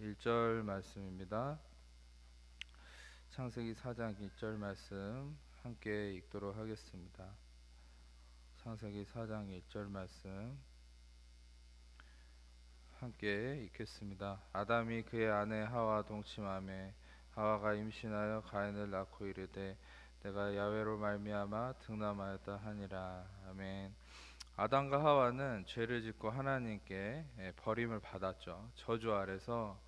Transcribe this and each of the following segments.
1절 말씀입니다. 창세기 4장 1절 말씀 함께 읽도록 하겠습니다. 창세기 4장 1절 말씀 함께 읽겠습니다. 아담이 그의 아내 하와 동침하매 하와가 임신하여 가인을 낳고 이르되 내가 야훼로 말미암아 등남하였다 하니라. 아멘. 아담과 하와는 죄를 짓고 하나님께 버림을 받았죠. 저주 아래서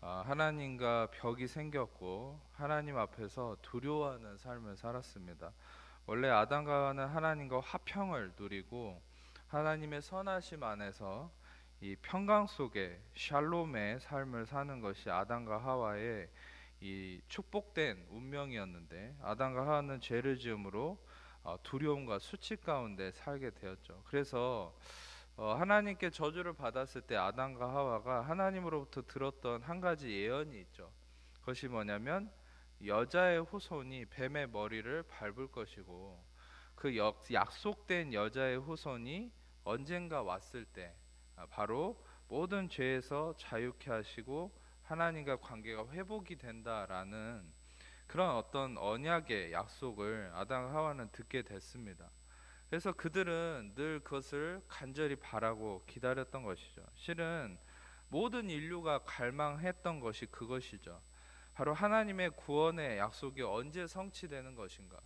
하나님과 벽이 생겼고 하나님 앞에서 두려워하는 삶을 살았습니다. 원래 아담과 하와는 하나님과 화평을 누리고 하나님의 선하심 안에서 이 평강 속에 샬롬의 삶을 사는 것이 아담과 하와의 이 축복된 운명이었는데, 아담과 하와는 죄를 지음으로 두려움과 수치 가운데 살게 되었죠. 그래서 하나님께 저주를 받았을 때 아담과 하와가 하나님으로부터 들었던 한 가지 예언이 있죠. 그것이 뭐냐면 여자의 후손이 뱀의 머리를 밟을 것이고, 그 약속된 여자의 후손이 언젠가 왔을 때 바로 모든 죄에서 자유케 하시고 하나님과 관계가 회복이 된다라는 그런 어떤 언약의 약속을 아담과 하와는 듣게 됐습니다. 그래서 그들은 늘 그것을 간절히 바라고 기다렸던 것이죠. 실은 모든 인류가 갈망했던 것이 그것이죠. 바로 하나님의 구원의 약속이 언제 성취되는 것인가.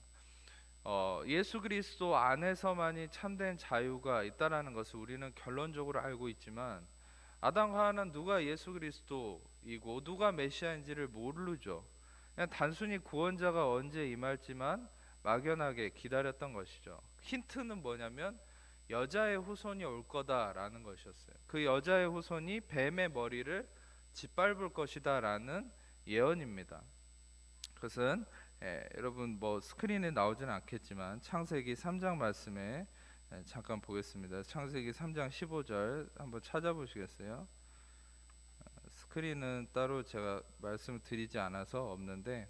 예수 그리스도 안에서만이 참된 자유가 있다라는 것을 우리는 결론적으로 알고 있지만, 아담과 하와는 누가 예수 그리스도이고 누가 메시아인지를 모르죠. 그냥 단순히 구원자가 언제 임할지만 막연하게 기다렸던 것이죠. 힌트는 뭐냐면 여자의 후손이 올 거다라는 것이었어요. 그 여자의 후손이 뱀의 머리를 짓밟을 것이다라는 예언입니다. 그것은 여러분 스크린에 나오지는 않겠지만 창세기 3장 말씀에 잠깐 보겠습니다. 창세기 3장 15절 한번 찾아보시겠어요? 스크린은 따로 제가 말씀을 드리지 않아서 없는데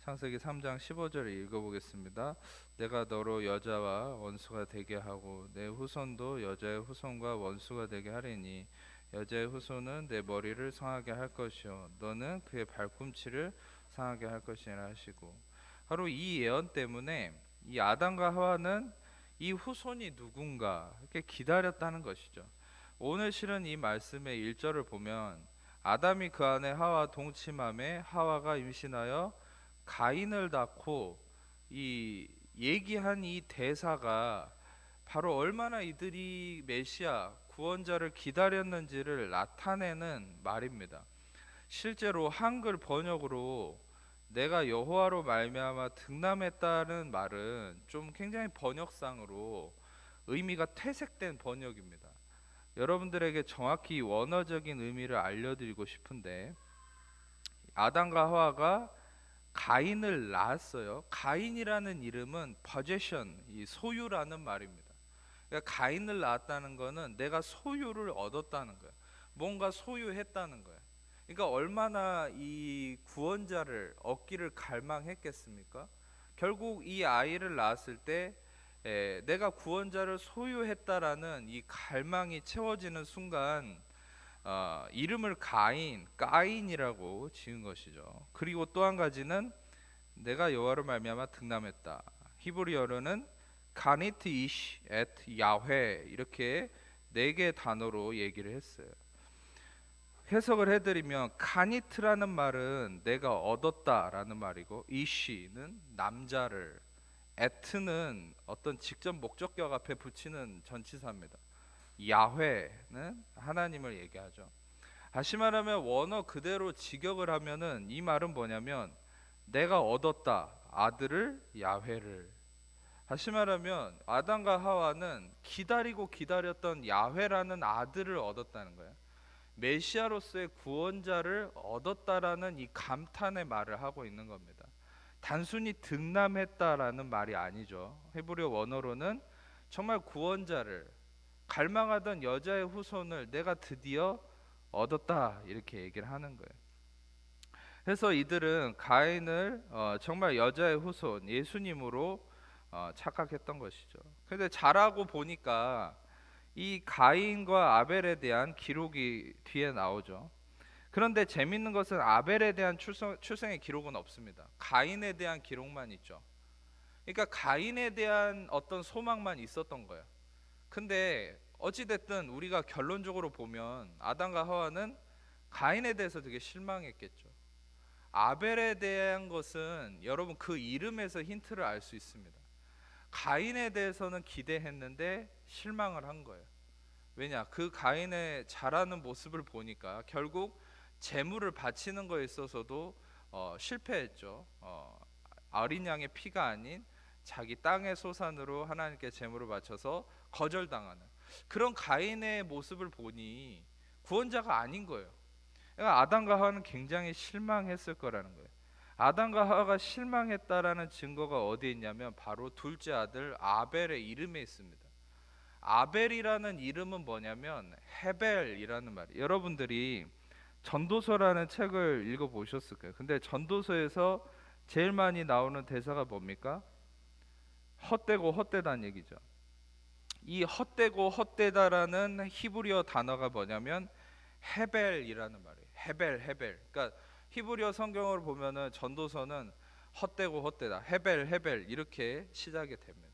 창세기 3장 15절을 읽어보겠습니다. 내가 너로 여자와 원수가 되게 하고 내 후손도 여자의 후손과 원수가 되게 하리니 여자의 후손은 내 머리를 상하게 할 것이요 너는 그의 발꿈치를 상하게 할 것이라 하시고, 바로 이 예언 때문에 이 아담과 하와는 이 후손이 누군가 이렇게 기다렸다는 것이죠. 오늘 실은 이 말씀의 1절을 보면 아담이 그 안에 하와 동침함에 하와가 임신하여 가인을 낳고, 이 얘기한 이 대사가 바로 얼마나 이들이 메시아 구원자를 기다렸는지를 나타내는 말입니다. 실제로 한글 번역으로 내가 여호와로 말미암아 등남했다는 말은 좀 굉장히 번역상으로 의미가 퇴색된 번역입니다. 여러분들에게 정확히 원어적인 의미를 알려드리고 싶은데, 아담과 하와가 가인을 낳았어요. 가인이라는 이름은 possession, 이 소유라는 말입니다. 그러니까 가인을 낳았다는 것은 내가 소유를 얻었다는 거예요. 뭔가 소유했다는 거예요. 그러니까 얼마나 이 구원자를 얻기를 갈망했겠습니까? 결국 이 아이를 낳았을 때 내가 구원자를 소유했다라는 이 갈망이 채워지는 순간 이름을 까인이라고 지은 것이죠. 그리고 또 한 가지는 내가 여호와로 말미암아 등남했다. 히브리어로는 가니트 이시 앳 야훼, 이렇게 네 개의 단어로 얘기를 했어요. 해석을 해드리면 가니트라는 말은 내가 얻었다라는 말이고, 이시는 남자를, 에트는 어떤 직접 목적격 앞에 붙이는 전치사입니다. 야훼는 하나님을 얘기하죠. 다시 말하면 원어 그대로 직역을 하면은 이 말은 뭐냐면 내가 얻었다, 아들을, 야훼를. 다시 말하면 아담과 하와는 기다리고 기다렸던 야훼라는 아들을 얻었다는 거예요. 메시아로서의 구원자를 얻었다라는 이 감탄의 말을 하고 있는 겁니다. 단순히 등남했다라는 말이 아니죠. 히브리어 원어로는 정말 구원자를, 갈망하던 여자의 후손을 내가 드디어 얻었다, 이렇게 얘기를 하는 거예요. 그래서 이들은 가인을 정말 여자의 후손 예수님으로 착각했던 것이죠. 그런데 자라고 보니까 이 가인과 아벨에 대한 기록이 뒤에 나오죠. 그런데 재밌는 것은 아벨에 대한 출생의 기록은 없습니다. 가인에 대한 기록만 있죠. 그러니까 가인에 대한 어떤 소망만 있었던 거예요. 근데 어찌됐든 우리가 결론적으로 보면 아담과 하와는 가인에 대해서 되게 실망했겠죠. 아벨에 대한 것은 여러분 그 이름에서 힌트를 알 수 있습니다. 가인에 대해서는 기대했는데 실망을 한 거예요. 왜냐? 그 가인의 자라는 모습을 보니까 결국 제물을 바치는 거에 있어서도 실패했죠. 어린 양의 피가 아닌 자기 땅의 소산으로 하나님께 제물을 바쳐서 거절당하는 그런 가인의 모습을 보니 구원자가 아닌 거예요. 그러니까 아담과 하와는 굉장히 실망했을 거라는 거예요. 아담과 하와가 실망했다라는 증거가 어디에 있냐면 바로 둘째 아들 아벨의 이름에 있습니다. 아벨이라는 이름은 뭐냐면 헤벨이라는 말이에요. 여러분들이 전도서라는 책을 읽어보셨을 거예요. 근데 전도서에서 제일 많이 나오는 대사가 뭡니까? 헛되고 헛되다는 얘기죠. 이 헛되고 헛되다라는 히브리어 단어가 뭐냐면 헤벨이라는 말이에요. 헤벨. 그러니까 히브리어 성경을 보면은 전도서는 헛되고 헛되다, 헤벨 이렇게 시작이 됩니다.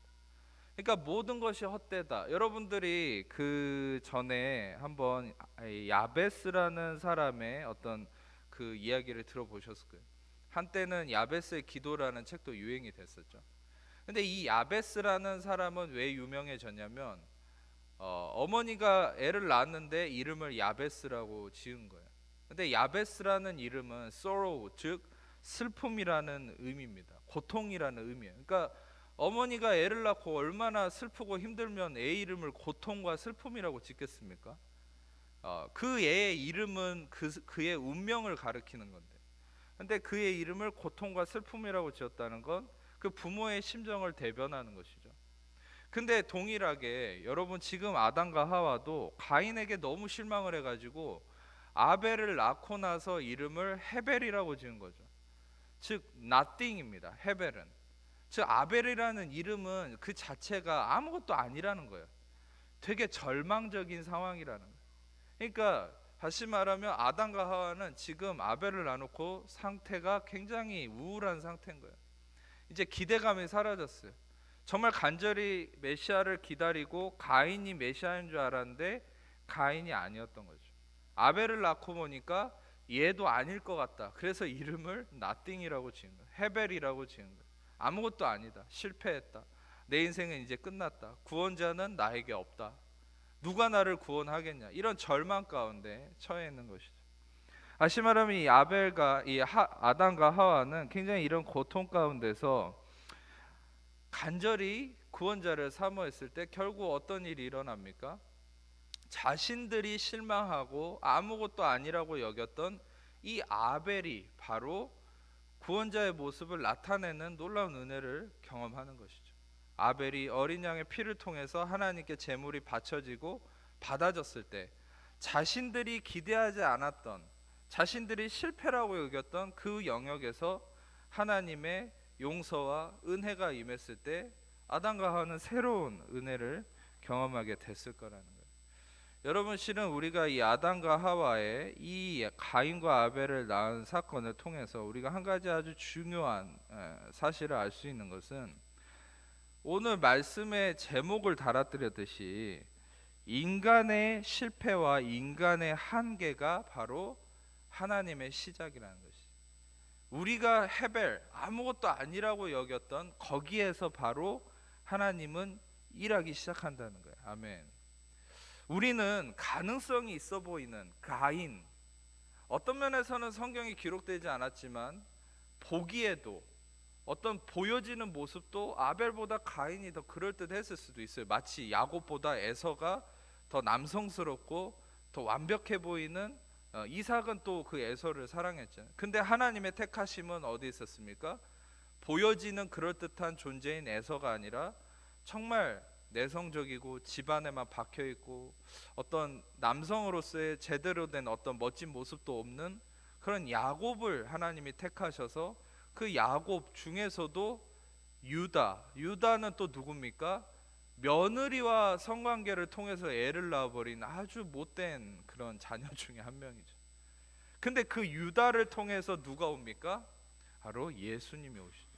그러니까 모든 것이 헛되다. 여러분들이 그 전에 한번 야베스라는 사람의 어떤 그 이야기를 들어보셨을 거예요. 한때는 야베스의 기도라는 책도 유행이 됐었죠. 근데 이 야베스라는 사람은 왜 유명해졌냐면 어머니가 애를 낳았는데 이름을 야베스라고 지은 거예요. 근데 야베스라는 이름은 sorrow, 즉 슬픔이라는 의미입니다. 고통이라는 의미예요. 그러니까 어머니가 애를 낳고 얼마나 슬프고 힘들면 애 이름을 고통과 슬픔이라고 짓겠습니까? 그 애의 이름은 그의 운명을 가리키는 건데, 근데 그의 이름을 고통과 슬픔이라고 지었다는 건 그 부모의 심정을 대변하는 것이죠. 근데 동일하게 여러분 지금 아담과 하와도 가인에게 너무 실망을 해가지고 아벨을 낳고 나서 이름을 헤벨이라고 지은 거죠. 즉 nothing입니다. 헤벨은 즉 아벨이라는 이름은 그 자체가 아무것도 아니라는 거예요. 되게 절망적인 상황이라는 거예요. 그러니까 다시 말하면 아담과 하와는 지금 아벨을 낳아놓고 상태가 굉장히 우울한 상태인 거예요. 이제 기대감이 사라졌어요. 정말 간절히 메시아를 기다리고 가인이 메시아인 줄 알았는데 가인이 아니었던 거죠. 아벨을 낳고 보니까 얘도 아닐 것 같다. 그래서 이름을 nothing이라고 지은 거예요. 헤벨이라고 지은 거예요. 아무것도 아니다. 실패했다. 내 인생은 이제 끝났다. 구원자는 나에게 없다. 누가 나를 구원하겠냐. 이런 절망 가운데 처해 있는 것이죠. 다시 말하면 이 아담과 하와는 굉장히 이런 고통 가운데서 간절히 구원자를 사모했을 때 결국 어떤 일이 일어납니까? 자신들이 실망하고 아무것도 아니라고 여겼던 이 아벨이 바로 구원자의 모습을 나타내는 놀라운 은혜를 경험하는 것이죠. 아벨이 어린 양의 피를 통해서 하나님께 제물이 바쳐지고 받아졌을 때 자신들이 기대하지 않았던, 자신들이 실패라고 여겼던 그 영역에서 하나님의 용서와 은혜가 임했을 때 아담과 하와는 새로운 은혜를 경험하게 됐을 거라는 거예요. 여러분, 실은 우리가 이 아담과 하와의 이 가인과 아벨을 낳은 사건을 통해서 우리가 한 가지 아주 중요한 사실을 알 수 있는 것은 오늘 말씀의 제목을 달아드렸듯이 인간의 실패와 인간의 한계가 바로 하나님의 시작이라는 것이, 우리가 헤벨 아무것도 아니라고 여겼던 거기에서 바로 하나님은 일하기 시작한다는 거예요. 아멘. 우리는 가능성이 있어 보이는 가인, 어떤 면에서는 성경에 기록되지 않았지만 보기에도 어떤 보여지는 모습도 아벨보다 가인이 더 그럴듯했을 수도 있어요. 마치 야곱보다 에서가 더 남성스럽고 더 완벽해 보이는 이삭은 또 그 에서를 사랑했잖아요. 근데 하나님의 택하심은 어디 있었습니까? 보여지는 그럴듯한 존재인 에서가 아니라 정말 내성적이고 집안에만 박혀있고 어떤 남성으로서의 제대로 된 어떤 멋진 모습도 없는 그런 야곱을 하나님이 택하셔서 그 야곱 중에서도 유다는 또 누굽니까? 며느리와 성관계를 통해서 애를 낳아버린 아주 못된 그런 자녀 중에 한 명이죠. 근데 그 유다를 통해서 누가 옵니까? 바로 예수님이 오시죠.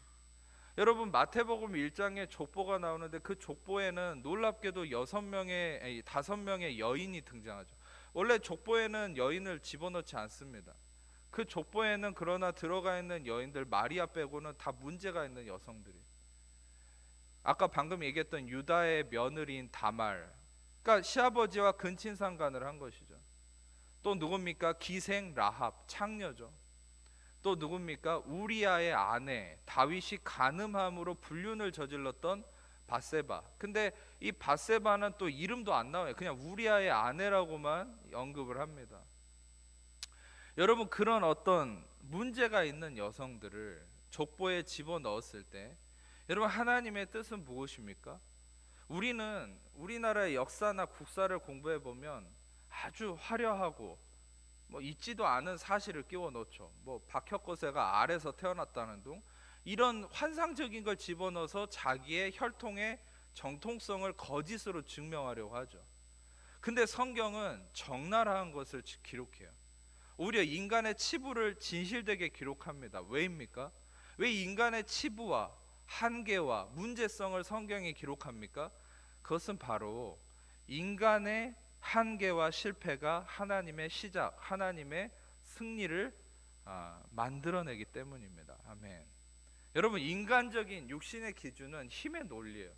여러분 마태복음 1장에 족보가 나오는데 그 족보에는 놀랍게도 5명의 여인이 등장하죠. 원래 족보에는 여인을 집어넣지 않습니다. 그 족보에는 그러나 들어가 있는 여인들 마리아 빼고는 다 문제가 있는 여성들이. 아까 방금 얘기했던 유다의 며느리인 다말, 그러니까 시아버지와 근친상간을 한 것이죠. 또 누굽니까? 기생 라합, 창녀죠. 또 누굽니까? 우리아의 아내, 다윗이 간음함으로 불륜을 저질렀던 밧세바. 근데 이 밧세바는 또 이름도 안 나와요. 그냥 우리아의 아내라고만 언급을 합니다. 여러분, 그런 어떤 문제가 있는 여성들을 족보에 집어넣었을 때 여러분, 하나님의 뜻은 무엇입니까? 우리는 우리나라의 역사나 국사를 공부해 보면 아주 화려하고 있지도 않은 사실을 끼워 넣죠. 박혁거세가 알에서 태어났다는 둥, 이런 환상적인 걸 집어넣어서 자기의 혈통의 정통성을 거짓으로 증명하려고 하죠. 근데 성경은 적나라한 것을 기록해요. 오히려 인간의 치부를 진실되게 기록합니다. 왜입니까? 왜 인간의 치부와 한계와 문제성을 성경이 기록합니까? 그것은 바로 인간의 한계와 실패가 하나님의 시작, 하나님의 승리를 만들어내기 때문입니다. 아멘. 여러분, 인간적인 육신의 기준은 힘의 논리예요.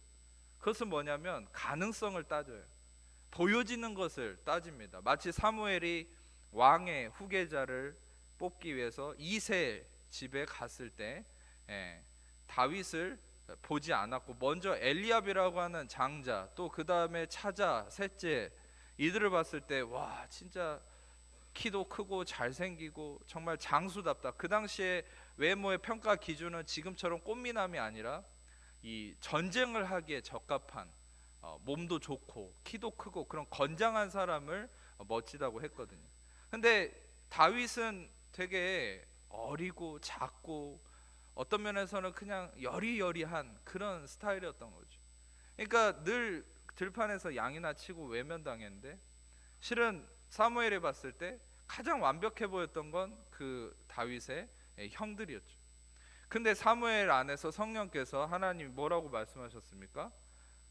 그것은 뭐냐면 가능성을 따져요. 보여지는 것을 따집니다. 마치 사무엘이 왕의 후계자를 뽑기 위해서 이세 집에 갔을 때 다윗을 보지 않았고 먼저 엘리압이라고 하는 장자, 또 그 다음에 차자, 셋째, 이들을 봤을 때 와, 진짜 키도 크고 잘생기고 정말 장수답다. 그 당시에 외모의 평가 기준은 지금처럼 꽃미남이 아니라 이 전쟁을 하기에 적합한 몸도 좋고 키도 크고 그런 건장한 사람을 멋지다고 했거든요. 근데 다윗은 되게 어리고 작고 어떤 면에서는 그냥 여리여리한 그런 스타일이었던 거죠. 그러니까 늘 들판에서 양이나 치고 외면당했는데 실은 사무엘이 봤을 때 가장 완벽해 보였던 건 그 다윗의 형들이었죠. 근데 사무엘 안에서 성령께서 하나님이 뭐라고 말씀하셨습니까?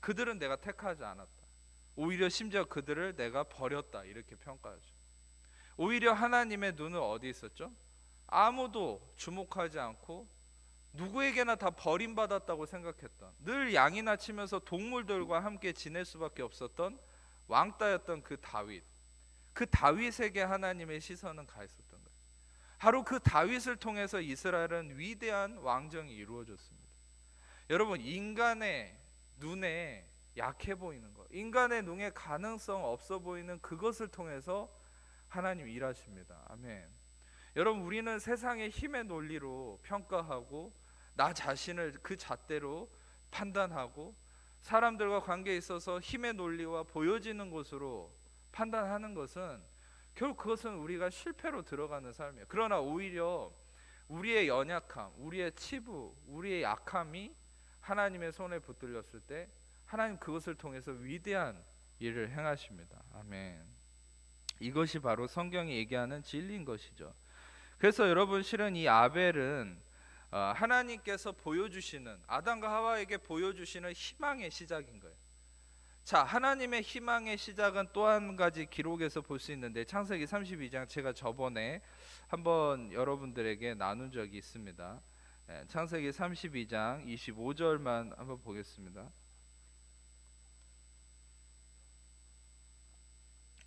그들은 내가 택하지 않았다. 오히려 심지어 그들을 내가 버렸다. 이렇게 평가하죠. 오히려 하나님의 눈은 어디 있었죠? 아무도 주목하지 않고 누구에게나 다 버림받았다고 생각했던, 늘 양이나 치면서 동물들과 함께 지낼 수밖에 없었던 왕따였던 그 다윗, 그 다윗에게 하나님의 시선은 가 있었던 거예요. 바로 그 다윗을 통해서 이스라엘은 위대한 왕정이 이루어졌습니다. 여러분, 인간의 눈에 약해 보이는 것, 인간의 눈에 가능성 없어 보이는 그것을 통해서 하나님 일하십니다. 아멘. 여러분, 우리는 세상의 힘의 논리로 평가하고 나 자신을 그 잣대로 판단하고 사람들과 관계에 있어서 힘의 논리와 보여지는 것으로 판단하는 것은 결국 그것은 우리가 실패로 들어가는 삶이에요. 그러나 오히려 우리의 연약함, 우리의 치부, 우리의 약함이 하나님의 손에 붙들렸을 때 하나님 그것을 통해서 위대한 일을 행하십니다. 아멘. 이것이 바로 성경이 얘기하는 진리인 것이죠. 그래서 여러분, 실은 이 아벨은 하나님께서 보여주시는, 아담과 하와에게 보여주시는 희망의 시작인 거예요. 자, 하나님의 희망의 시작은 또 한 가지 기록에서 볼 수 있는데 창세기 32장, 제가 저번에 한번 여러분들에게 나눈 적이 있습니다. 창세기 32장 25절만 한번 보겠습니다.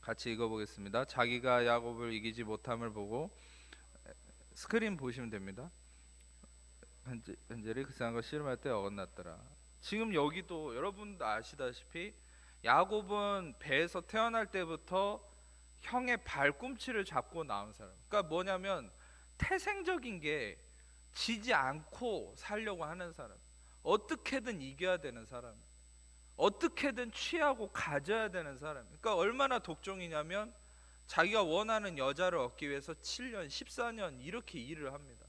같이 읽어보겠습니다. 자기가 야곱을 이기지 못함을 보고, 스크린 보시면 됩니다. 벤젤이 그 생각을 씨름할 때 어긋났더라. 지금 여기도 여러분도 아시다시피 야곱은 배에서 태어날 때부터 형의 발꿈치를 잡고 나온 사람. 그러니까 뭐냐면 태생적인 게 지지 않고 살려고 하는 사람, 어떻게든 이겨야 되는 사람, 어떻게든 취하고 가져야 되는 사람. 그러니까 얼마나 독종이냐면 자기가 원하는 여자를 얻기 위해서 7년, 14년 이렇게 일을 합니다.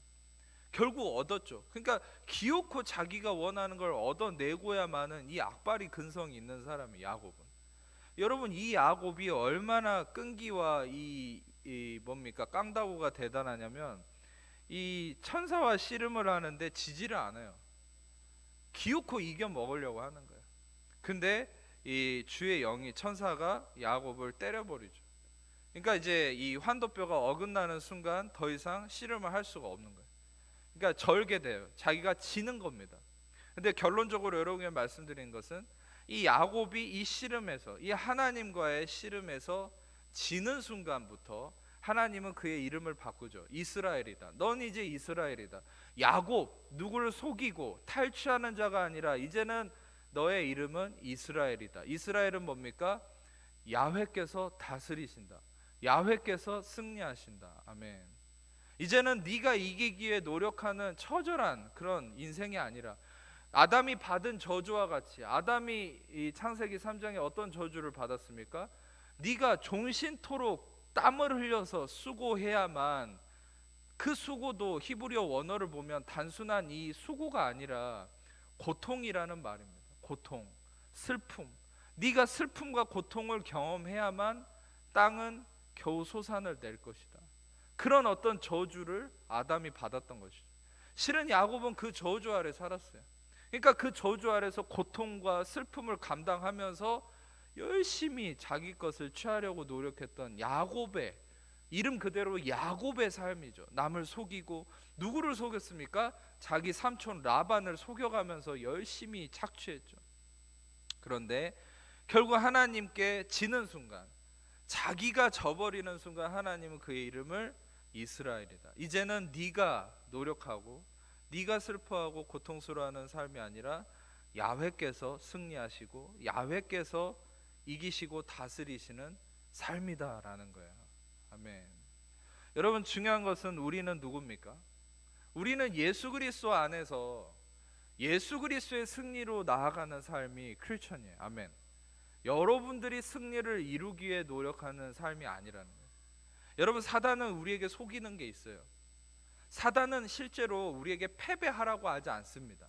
결국 얻었죠. 그러니까 기어코 자기가 원하는 걸 얻어내고야만은 이 악바리 근성이 있는 사람이 야곱은. 여러분, 이 야곱이 얼마나 끈기와 이 이 뭡니까 깡다구가 대단하냐면 이 천사와 씨름을 하는데 지지를 않아요. 기어코 이겨 먹으려고 하는 거예요. 근데 이 주의 영이 천사가 야곱을 때려버리죠. 그러니까 이제 이 환도뼈가 어긋나는 순간 더 이상 씨름을 할 수가 없는 거예요. 그러니까 절개돼요. 자기가 지는 겁니다. 근데 결론적으로 여러분에게 말씀드린 것은 이 야곱이 이 씨름에서 이 하나님과의 씨름에서 지는 순간부터 하나님은 그의 이름을 바꾸죠. 이스라엘이다. 넌 이제 이스라엘이다. 야곱, 누구를 속이고 탈취하는 자가 아니라 이제는 너의 이름은 이스라엘이다. 이스라엘은 뭡니까? 야훼께서 다스리신다. 야훼께서 승리하신다. 아멘. 이제는 네가 이기기 위해 노력하는 처절한 그런 인생이 아니라 아담이 받은 저주와 같이, 아담이 이 창세기 3장에 어떤 저주를 받았습니까? 네가 종신토록 땀을 흘려서 수고해야만, 그 수고도 히브리어 원어를 보면 단순한 이 수고가 아니라 고통이라는 말입니다. 고통, 슬픔. 네가 슬픔과 고통을 경험해야만 땅은 겨우 소산을 낼 것이다. 그런 어떤 저주를 아담이 받았던 것이죠. 실은 야곱은 그 저주 아래 살았어요. 그러니까 그 저주 아래서 고통과 슬픔을 감당하면서 열심히 자기 것을 취하려고 노력했던 야곱의, 이름 그대로 야곱의 삶이죠. 남을 속이고, 누구를 속였습니까? 자기 삼촌 라반을 속여가면서 열심히 착취했죠. 그런데 결국 하나님께 지는 순간, 자기가 져버리는 순간 하나님은 그의 이름을 이스라엘이다. 이제는 네가 노력하고 네가 슬퍼하고 고통스러워하는 삶이 아니라 야훼께서 승리하시고 야훼께서 이기시고 다스리시는 삶이다라는 거예요. 아멘. 여러분, 중요한 것은 우리는 누굽니까? 우리는 예수 그리스도 안에서 예수 그리스도의 승리로 나아가는 삶이 크리스천이에요. 아멘. 여러분들이 승리를 이루기 위해 노력하는 삶이 아니라는 거예요. 여러분, 사단은 우리에게 속이는 게 있어요. 사단은 실제로 우리에게 패배하라고 하지 않습니다.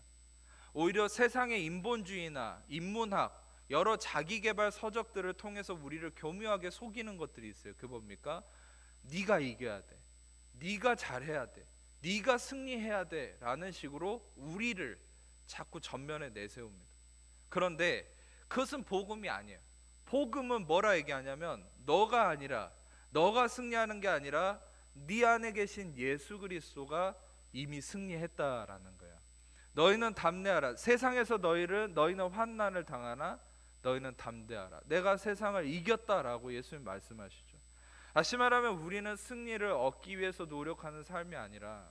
오히려 세상의 인본주의나 인문학, 여러 자기개발 서적들을 통해서 우리를 교묘하게 속이는 것들이 있어요. 그 뭡니까? 네가 이겨야 돼, 네가 잘해야 돼, 네가 승리해야 돼 라는 식으로 우리를 자꾸 전면에 내세웁니다. 그런데 그것은 복음이 아니에요. 복음은 뭐라 얘기하냐면 너가 아니라, 너가 승리하는 게 아니라 네 안에 계신 예수 그리스도가 이미 승리했다라는 거야. 너희는 담대하라. 세상에서 너희는 환난을 당하나 너희는 담대하라. 내가 세상을 이겼다라고 예수님 말씀하시죠. 다시 말하면 우리는 승리를 얻기 위해서 노력하는 삶이 아니라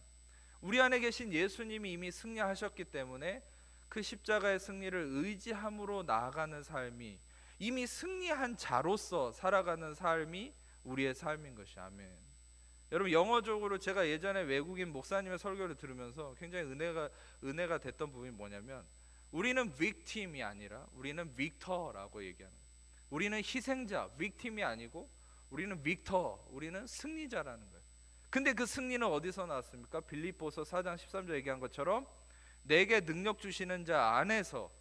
우리 안에 계신 예수님이 이미 승리하셨기 때문에 그 십자가의 승리를 의지함으로 나아가는 삶이, 이미 승리한 자로서 살아가는 삶이 우리의 삶인 것이. 아멘. 여러분, 영어적으로 제가 예전에 외국인 목사님의 설교를 들으면서 굉장히 은혜가 됐던 부분이 뭐냐면, 우리는 victim이 아니라 우리는 victor라고 얘기하는 거예요. 우리는 희생자, victim이 아니고 우리는 victor, 우리는 승리자라는 거예요. 근데 그 승리는 어디서 나왔습니까? 빌립보서 4장 13절 얘기한 것처럼 내게 능력 주시는 자 안에서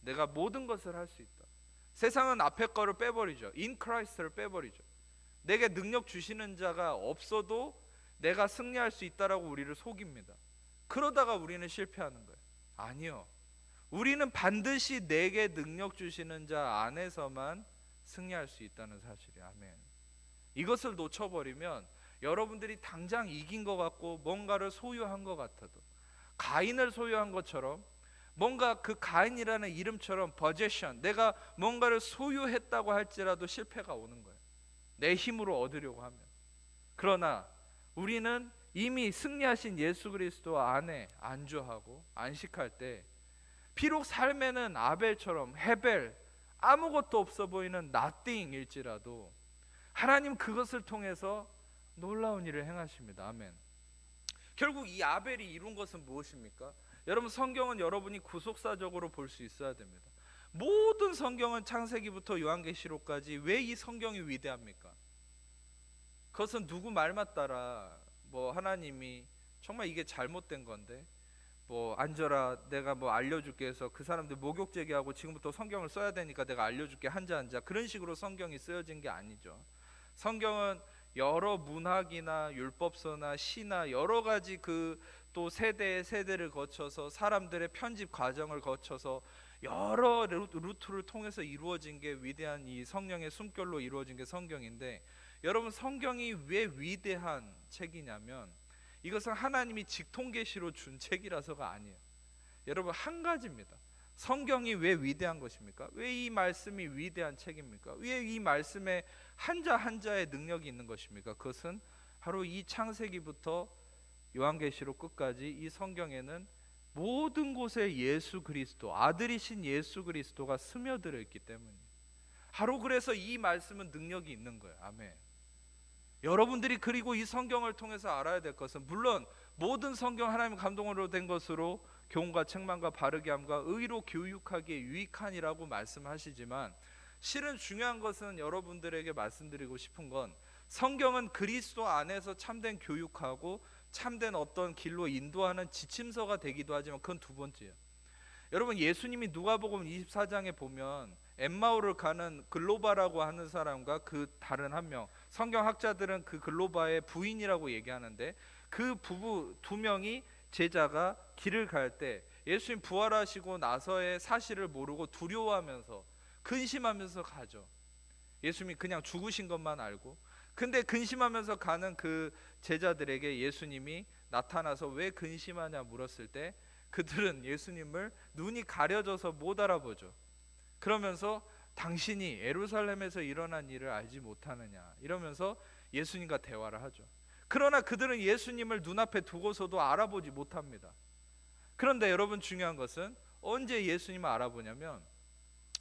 내가 모든 것을 할 수 있다. 세상은 앞에 거를 빼버리죠. in Christ를 빼버리죠. 내게 능력 주시는 자가 없어도 내가 승리할 수 있다라고 우리를 속입니다. 그러다가 우리는 실패하는 거예요. 아니요, 우리는 반드시 내게 능력 주시는 자 안에서만 승리할 수 있다는 사실이에요. 아멘. 이것을 놓쳐버리면 여러분들이 당장 이긴 것 같고 뭔가를 소유한 것 같아도, 가인을 소유한 것처럼, 뭔가 그 가인이라는 이름처럼 possession, 내가 뭔가를 소유했다고 할지라도 실패가 오는 거예요. 내 힘으로 얻으려고 하면. 그러나 우리는 이미 승리하신 예수 그리스도 안에 안주하고 안식할 때, 비록 삶에는 아벨처럼 헤벨, 아무것도 없어 보이는 nothing일지라도 하나님 그것을 통해서 놀라운 일을 행하십니다. 아멘. 결국 이 아벨이 이룬 것은 무엇입니까? 여러분, 성경은 여러분이 구속사적으로 볼 수 있어야 됩니다. 모든 성경은 창세기부터 요한계시록까지 왜 이 성경이 위대합니까? 그것은 누구 말만 따라 뭐 하나님이 정말 이게 잘못된 건데 뭐 앉아라, 내가 뭐 알려줄게 해서 그 사람들 목욕 제기하고 지금부터 성경을 써야 되니까 내가 알려줄게, 한자 한자, 그런 식으로 성경이 쓰여진 게 아니죠. 성경은 여러 문학이나 율법서나 시나 여러 가지 그 또 세대를 거쳐서 사람들의 편집 과정을 거쳐서 여러 루트를 통해서 이루어진 게 위대한 이 성령의 숨결로 이루어진 게 성경인데, 여러분 성경이 왜 위대한 책이냐면 이것은 하나님이 직통계시로 준 책이라서가 아니에요. 여러분 한 가지입니다. 성경이 왜 위대한 것입니까? 왜 이 말씀이 위대한 책입니까? 왜 이 말씀에 한자 한자의 능력이 있는 것입니까? 그것은 바로 이 창세기부터 요한계시록 끝까지 이 성경에는 모든 곳에 예수 그리스도, 아들이신 예수 그리스도가 스며들어 있기 때문이에요. 바로 그래서 이 말씀은 능력이 있는 거예요. 아멘. 여러분들이 그리고 이 성경을 통해서 알아야 될 것은, 물론 모든 성경 하나님 감동으로 된 것으로 교훈과 책망과 바르게 함과 의로 교육하기에 유익하니라고 말씀하시지만, 실은 중요한 것은 여러분들에게 말씀드리고 싶은 건, 성경은 그리스도 안에서 참된 교육하고 참된 어떤 길로 인도하는 지침서가 되기도 하지만 그건 두 번째예요. 여러분 예수님이 누가복음 24장에 보면 엠마오를 가는 글로바라고 하는 사람과 그 다른 한 명, 성경학자들은 그 글로바의 부인이라고 얘기하는데, 그 부부 두 명이 제자가 길을 갈 때 예수님 부활하시고 나서의 사실을 모르고 두려워하면서 근심하면서 가죠. 예수님이 그냥 죽으신 것만 알고. 근데 근심하면서 가는 그 제자들에게 예수님이 나타나서 왜 근심하냐 물었을 때 그들은 예수님을 눈이 가려져서 못 알아보죠. 그러면서 당신이 예루살렘에서 일어난 일을 알지 못하느냐 이러면서 예수님과 대화를 하죠. 그러나 그들은 예수님을 눈앞에 두고서도 알아보지 못합니다. 그런데 여러분 중요한 것은 언제 예수님을 알아보냐면,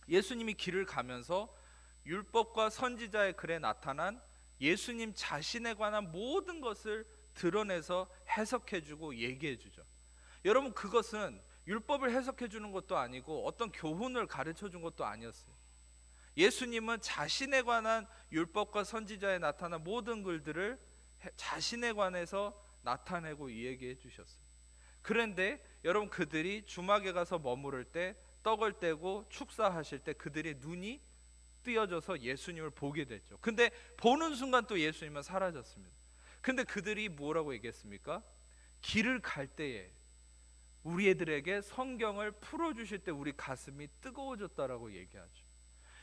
예수님이 길을 가면서 율법과 선지자의 글에 나타난 예수님 자신에 관한 모든 것을 드러내서 해석해주고 얘기해주죠. 여러분 그것은 율법을 해석해주는 것도 아니고 어떤 교훈을 가르쳐준 것도 아니었어요. 예수님은 자신에 관한 율법과 선지자에 나타난 모든 글들을 자신에 관해서 나타내고 얘기해 주셨어요. 그런데 여러분 그들이 주막에 가서 머무를 때, 떡을 떼고 축사하실 때 그들의 눈이 띄어져서 예수님을 보게 됐죠. 근데 보는 순간 또 예수님은 사라졌습니다. 근데 그들이 뭐라고 얘기했습니까? 길을 갈 때에 우리 애들에게 성경을 풀어주실 때 우리 가슴이 뜨거워졌다라고 얘기하죠.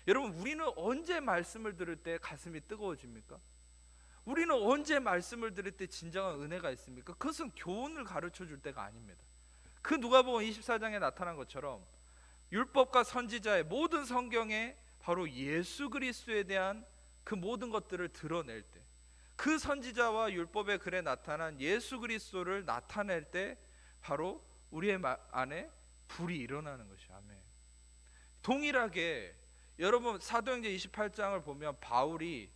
여러분 우리는 언제 말씀을 들을 때 가슴이 뜨거워집니까? 우리는 언제 말씀을 들을 때 진정한 은혜가 있습니까? 그것은 교훈을 가르쳐 줄 때가 아닙니다. 그 누가복음 24장에 나타난 것처럼 율법과 선지자의 모든 성경에 바로 예수 그리스도에 대한 그 모든 것들을 드러낼 때, 그 선지자와 율법의 글에 나타난 예수 그리스도를 나타낼 때 바로 우리의 안에 불이 일어나는 것이죠. 아멘. 동일하게 여러분 사도행전 28장을 보면 바울이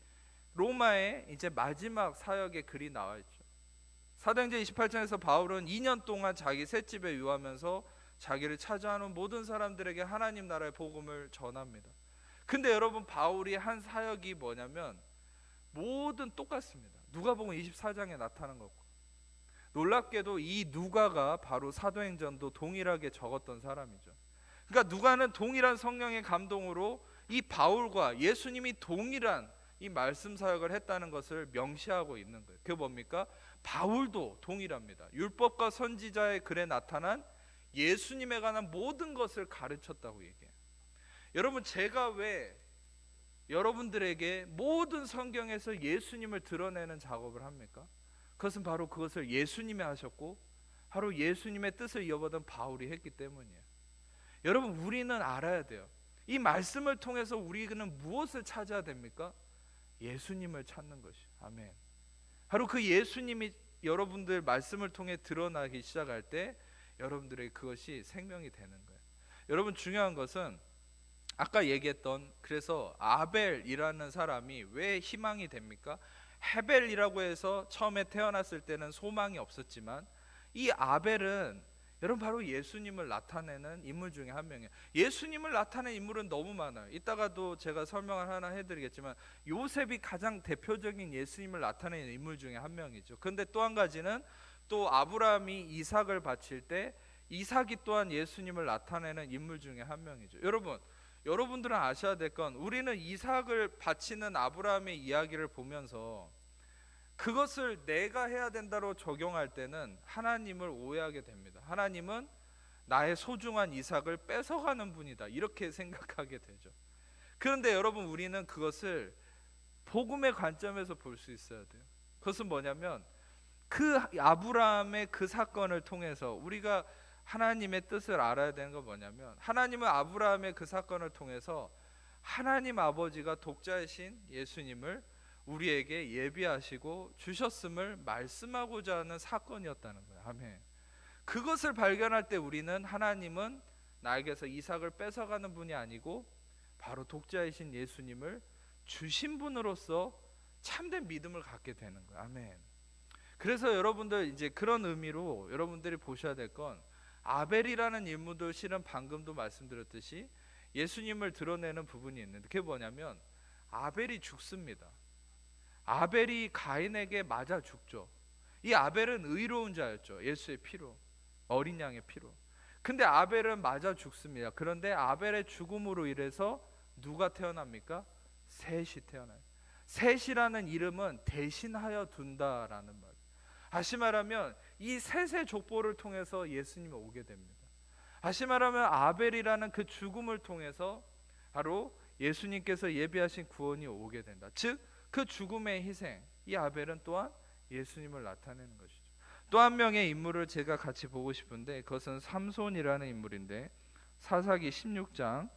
로마의 이제 마지막 사역의 글이 나와 있죠. 사도행전 28장에서 바울은 2년 동안 자기 셋집에 유하면서 자기를 찾아오는 모든 사람들에게 하나님 나라의 복음을 전합니다. 근데 여러분 바울이 한 사역이 뭐냐면 모든 똑같습니다. 누가복음 24장에 나타난 거고, 놀랍게도 이 누가가 바로 사도행전도 동일하게 적었던 사람이죠. 그러니까 누가는 동일한 성령의 감동으로 이 바울과 예수님이 동일한 이 말씀 사역을 했다는 것을 명시하고 있는 거예요. 그게 뭡니까? 바울도 동일합니다. 율법과 선지자의 글에 나타난 예수님에 관한 모든 것을 가르쳤다고 얘기해요. 여러분 제가 왜 여러분들에게 모든 성경에서 예수님을 드러내는 작업을 합니까? 그것은 바로 그것을 예수님이 하셨고 바로 예수님의 뜻을 이어받은 바울이 했기 때문이에요. 여러분 우리는 알아야 돼요. 이 말씀을 통해서 우리는 무엇을 찾아야 됩니까? 예수님을 찾는 것이. 아멘. 바로 그 예수님이 여러분들 말씀을 통해 드러나기 시작할 때 여러분들의 그것이 생명이 되는 거예요. 여러분 중요한 것은 아까 얘기했던, 그래서 아벨이라는 사람이 왜 희망이 됩니까? 헤벨이라고 해서 처음에 태어났을 때는 소망이 없었지만 이 아벨은 여러분 바로 예수님을 나타내는 인물 중에 한 명이에요. 예수님을 나타내는 인물은 너무 많아요. 이따가도 제가 설명을 하나 해드리겠지만 요셉이 가장 대표적인 예수님을 나타내는 인물 중에 한 명이죠. 그런데 또 한 가지는 또 아브라함이 이삭을 바칠 때 이삭이 또한 예수님을 나타내는 인물 중에 한 명이죠. 여러분들은 아셔야 될 건, 우리는 이삭을 바치는 아브라함의 이야기를 보면서 그것을 내가 해야 된다로 적용할 때는 하나님을 오해하게 됩니다. 하나님은 나의 소중한 이삭을 뺏어가는 분이다, 이렇게 생각하게 되죠. 그런데 여러분, 우리는 그것을 복음의 관점에서 볼 수 있어야 돼요. 그것은 뭐냐면 그 아브라함의 그 사건을 통해서 우리가 하나님의 뜻을 알아야 되는 건 뭐냐면, 하나님은 아브라함의 그 사건을 통해서 하나님 아버지가 독자이신 예수님을 우리에게 예비하시고 주셨음을 말씀하고자 하는 사건이었다는 거예요. 아멘. 그것을 발견할 때 우리는 하나님은 나에게서 이삭을 뺏어가는 분이 아니고 바로 독자이신 예수님을 주신 분으로서 참된 믿음을 갖게 되는 거예요. 아멘. 그래서 여러분들 이제 그런 의미로 여러분들이 보셔야 될 건, 아벨이라는 인물도 실은 방금도 말씀드렸듯이 예수님을 드러내는 부분이 있는데, 그게 뭐냐면 아벨이 죽습니다. 아벨이 가인에게 맞아 죽죠. 이 아벨은 의로운 자였죠. 예수의 피로, 어린 양의 피로. 근데 아벨은 맞아 죽습니다. 그런데 아벨의 죽음으로 인해서 누가 태어납니까? 셋이 태어나요. 셋이라는 이름은 대신하여 둔다라는 말. 다시 말하면 이 셋의 족보를 통해서 예수님이 오게 됩니다. 다시 말하면 아벨이라는 그 죽음을 통해서 바로 예수님께서 예비하신 구원이 오게 된다. 즉 그 죽음의 희생, 이 아벨은 또한 예수님을 나타내는 것이죠. 또 한 명의 인물을 제가 같이 보고 싶은데, 그것은 삼손이라는 인물인데, 사사기 16장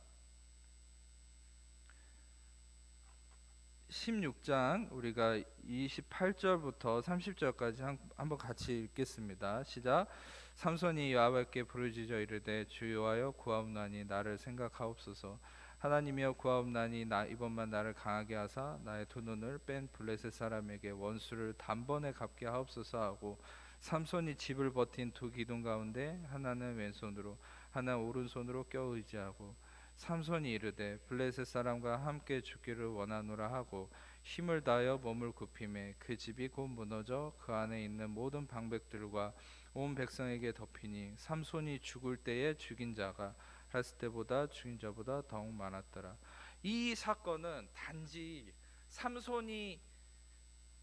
우리가 28절부터 30절까지 한번 같이 읽겠습니다. 시작. 삼손이 여호와께 부르짖어 이르되 주 여호와여 구하옵나니 나를 생각하옵소서. 하나님이여 구하옵나니 이번만 나를 강하게 하사 나의 두 눈을 뺀 블레셋 사람에게 원수를 단번에 갚게 하옵소서 하고, 삼손이 집을 버틴 두 기둥 가운데 하나는 왼손으로 하나는 오른손으로 껴 의지하고, 삼손이 이르되 블레셋 사람과 함께 죽기를 원하노라 하고 힘을 다하여 몸을 굽히매 그 집이 곧 무너져 그 안에 있는 모든 방백들과 온 백성에게 덮이니, 삼손이 죽을 때에 죽인 자가 했을 때보다 죽인 자보다 더욱 많았더라. 이 사건은 단지 삼손이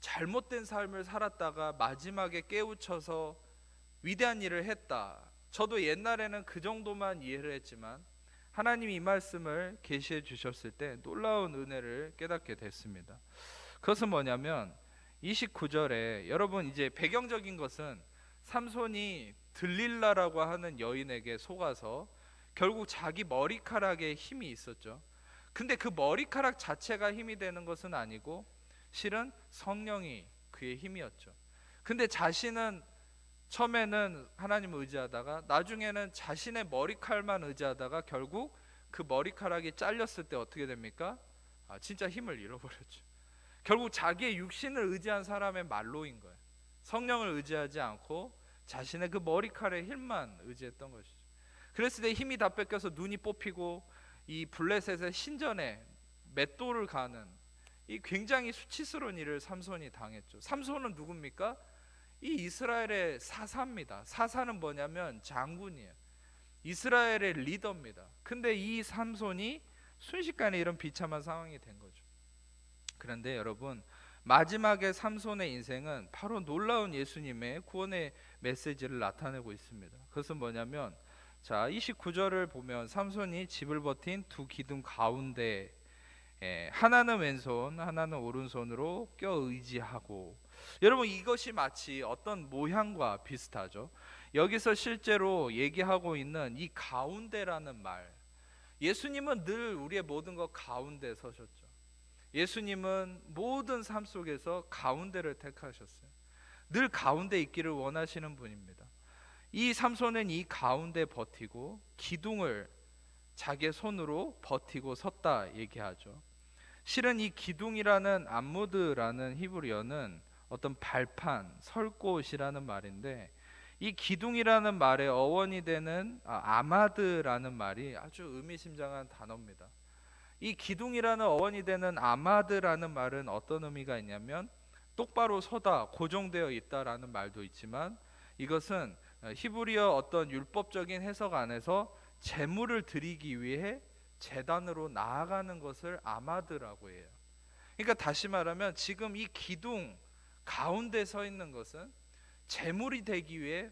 잘못된 삶을 살았다가 마지막에 깨우쳐서 위대한 일을 했다, 저도 옛날에는 그 정도만 이해를 했지만 하나님이 이 말씀을 계시해 주셨을 때 놀라운 은혜를 깨닫게 됐습니다. 그것은 뭐냐면 29절에, 여러분 이제 배경적인 것은 삼손이 들릴라라고 하는 여인에게 속아서 결국 자기 머리카락에 힘이 있었죠. 근데 그 머리카락 자체가 힘이 되는 것은 아니고 실은 성령이 그의 힘이었죠. 근데 자신은 처음에는 하나님을 의지하다가 나중에는 자신의 머리칼만 의지하다가 결국 그 머리카락이 잘렸을 때 어떻게 됩니까? 진짜 힘을 잃어버렸죠. 결국 자기의 육신을 의지한 사람의 말로인 거예요. 성령을 의지하지 않고 자신의 그 머리칼의 힘만 의지했던 것이죠. 그랬을 때 힘이 다 뺏겨서 눈이 뽑히고 이 블레셋의 신전에 맷돌을 가는 이 굉장히 수치스러운 일을 삼손이 당했죠. 삼손은 누굽니까? 이 이스라엘의 사사입니다. 사사는 뭐냐면 장군이에요. 이스라엘의 리더입니다. 근데 이 삼손이 순식간에 이런 비참한 상황이 된 거죠. 그런데 여러분, 마지막에 삼손의 인생은 바로 놀라운 예수님의 구원의 메시지를 나타내고 있습니다. 그것은 뭐냐면, 자 29절을 보면 삼손이 집을 버틴 두 기둥 가운데 하나는 왼손 하나는 오른손으로 껴 의지하고, 여러분 이것이 마치 어떤 모양과 비슷하죠. 여기서 실제로 얘기하고 있는 이 가운데라는 말, 예수님은 늘 우리의 모든 것 가운데 서셨죠. 예수님은 모든 삶 속에서 가운데를 택하셨어요. 늘 가운데 있기를 원하시는 분입니다. 이 삼손은 이 가운데 버티고 기둥을 자기의 손으로 버티고 섰다 얘기하죠. 실은 이 기둥이라는 암무드라는 히브리어는 어떤 발판, 설 곳이라는 말인데, 이 기둥이라는 말의 어원이 되는 아마드라는 말이 아주 의미심장한 단어입니다. 이 기둥이라는 어원이 되는 아마드라는 말은 어떤 의미가 있냐면 똑바로 서다, 고정되어 있다라는 말도 있지만, 이것은 히브리어 어떤 율법적인 해석 안에서 제물을 드리기 위해 제단으로 나아가는 것을 아마드라고 해요. 그러니까 다시 말하면 지금 이 기둥 가운데 서 있는 것은 제물이 되기 위해